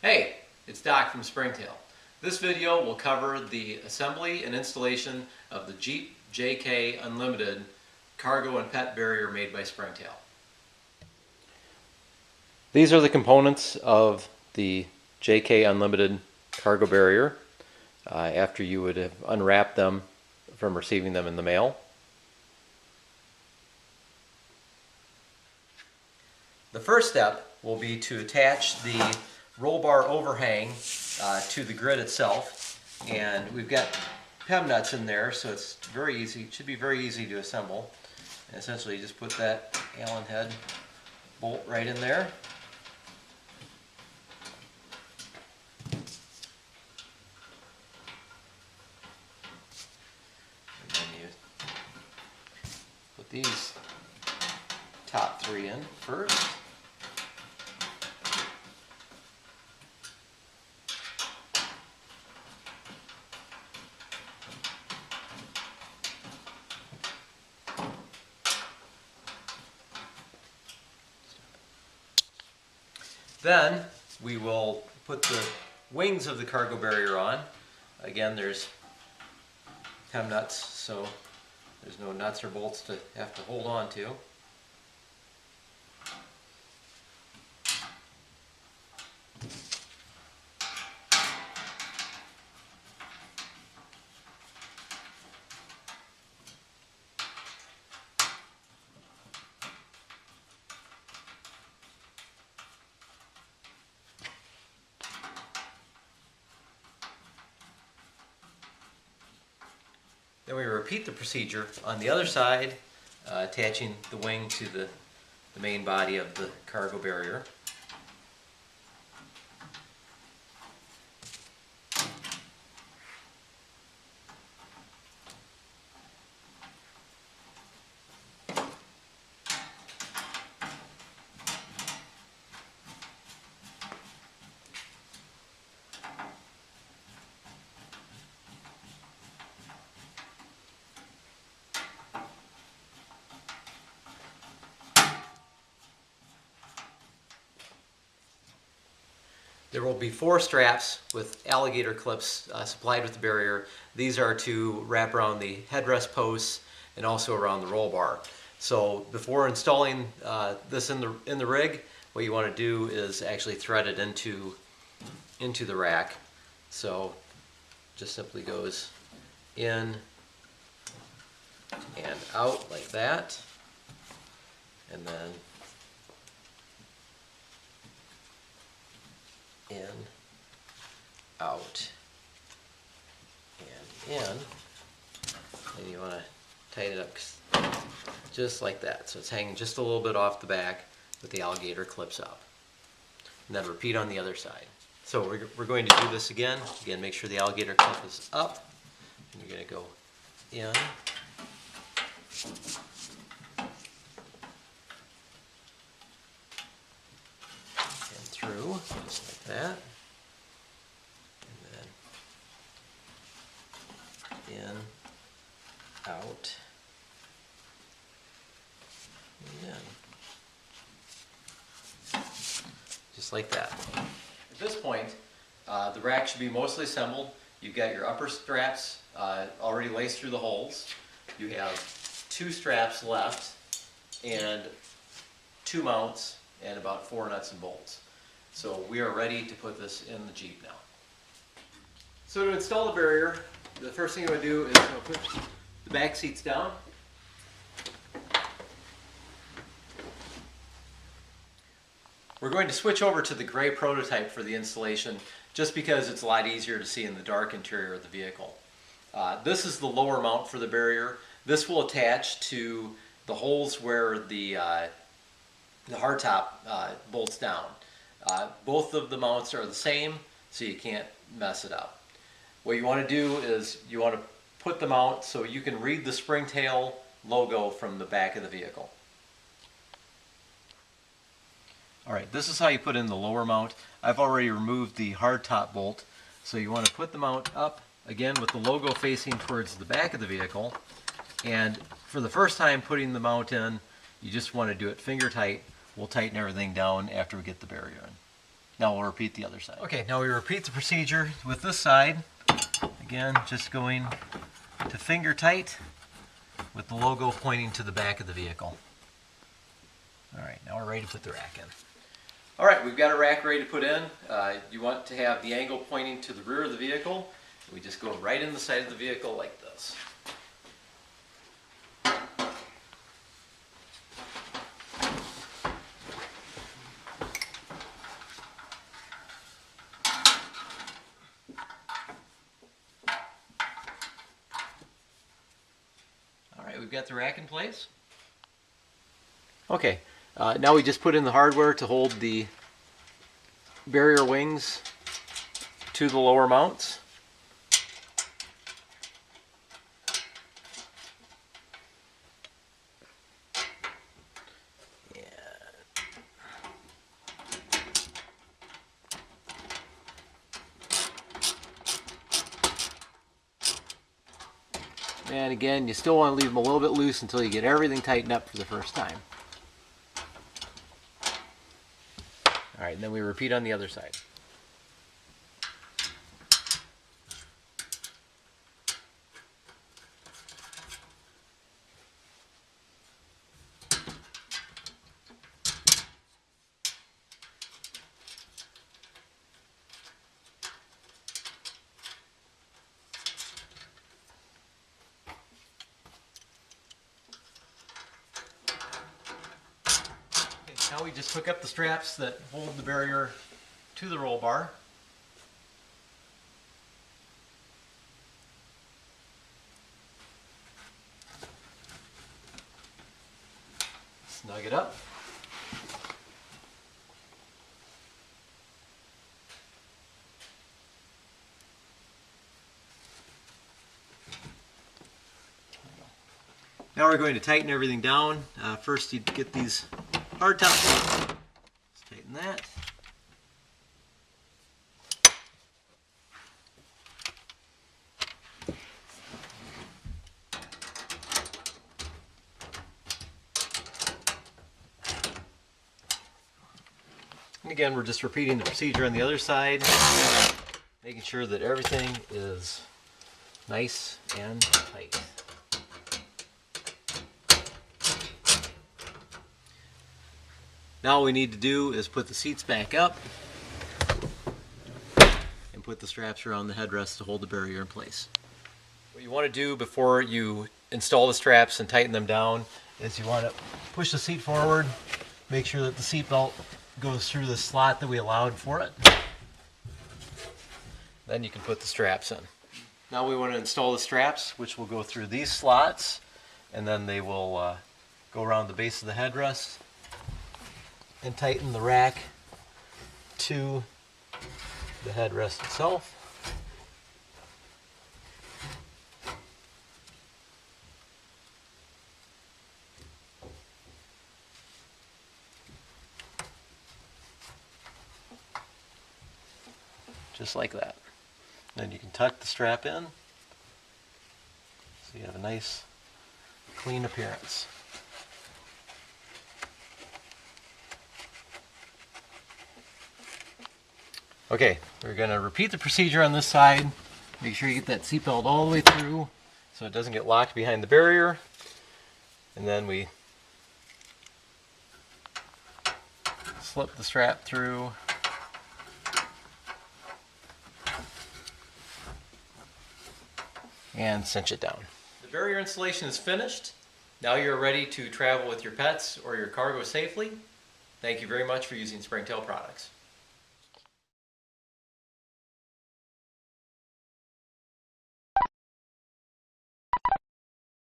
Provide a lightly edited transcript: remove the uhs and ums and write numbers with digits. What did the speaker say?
Hey, it's Doc from Springtail. This video will cover the assembly and installation of the Jeep JK Unlimited cargo and pet barrier made by Springtail. These are the components of the JK Unlimited cargo barrier after you would have unwrapped them from receiving them in the mail. The first step will be to attach the roll bar overhang to the grid itself, and we've got PEM nuts in there, so it's very easy. It should be very easy to assemble. And essentially, you just put that Allen head bolt right in there. And then you put these top three in first. Then we will put the wings of the cargo barrier on. Again, there's PEM nuts, so there's no nuts or bolts to have to hold on to. Then we repeat the procedure on the other side, attaching the wing to the main body of the cargo barrier. There will be 4 straps with alligator clips supplied with the barrier. These are to wrap around the headrest posts and also around the roll bar. So before installing this in the rig, what you want to do is actually thread it into the rack. So just simply goes in and out like that, and then in, out, and in, and you want to tighten it up just like that. So it's hanging just a little bit off the back with the alligator clips up. And then repeat on the other side. So we're going to do this again. Again, make sure the alligator clip is up. And you're going to go in, and through, just like that. And then in, out, and in. Just like that. At this point, the rack should be mostly assembled. You've got your upper straps already laced through the holes. You have 2 straps left and 2 mounts and about 4 nuts and bolts. So we are ready to put this in the Jeep now. So to install the barrier, the first thing you want to do is put the back seats down. We're going to switch over to the gray prototype for the installation just because it's a lot easier to see in the dark interior of the vehicle. This is the lower mount for the barrier. This will attach to the holes where the hardtop bolts down. Both of the mounts are the same, so you can't mess it up. What you want to do is you want to put the mount so you can read the Springtail logo from the back of the vehicle. Alright, this is how you put in the lower mount. I've already removed the hardtop bolt, so you want to put the mount up, again with the logo facing towards the back of the vehicle. And for the first time putting the mount in, you just want to do it finger tight. We'll tighten everything down after we get the barrier in. Now we'll repeat the other side. Okay, now we repeat the procedure with this side. Again, just going to finger tight with the logo pointing to the back of the vehicle. All right, now we're ready to put the rack in. All right, we've got a rack ready to put in. You want to have the angle pointing to the rear of the vehicle. We just go right in the side of the vehicle like this. All right, we've got the rack in place. Okay, now we just put in the hardware to hold the barrier wings to the lower mounts. And again, you still want to leave them a little bit loose until you get everything tightened up for the first time. All right, and then we repeat on the other side. Now we just hook up the straps that hold the barrier to the roll bar. Snug it up. Now we're going to tighten everything down. First you get these hard top bolts. Let's tighten that. And again, we're just repeating the procedure on the other side, making sure that everything is nice and tight. Now all we need to do is put the seats back up and put the straps around the headrest to hold the barrier in place. What you want to do before you install the straps and tighten them down is you want to push the seat forward, make sure that the seat belt goes through the slot that we allowed for it. Then you can put the straps in. Now we want to install the straps, which will go through these slots, and then they will go around the base of the headrest and tighten the rack to the headrest itself. Just like that. Then you can tuck the strap in so you have a nice clean appearance. Okay, we're going to repeat the procedure on this side. Make sure you get that seatbelt all the way through so it doesn't get locked behind the barrier. And then we slip the strap through. And cinch it down. The barrier installation is finished. Now you're ready to travel with your pets or your cargo safely. Thank you very much for using Springtail products.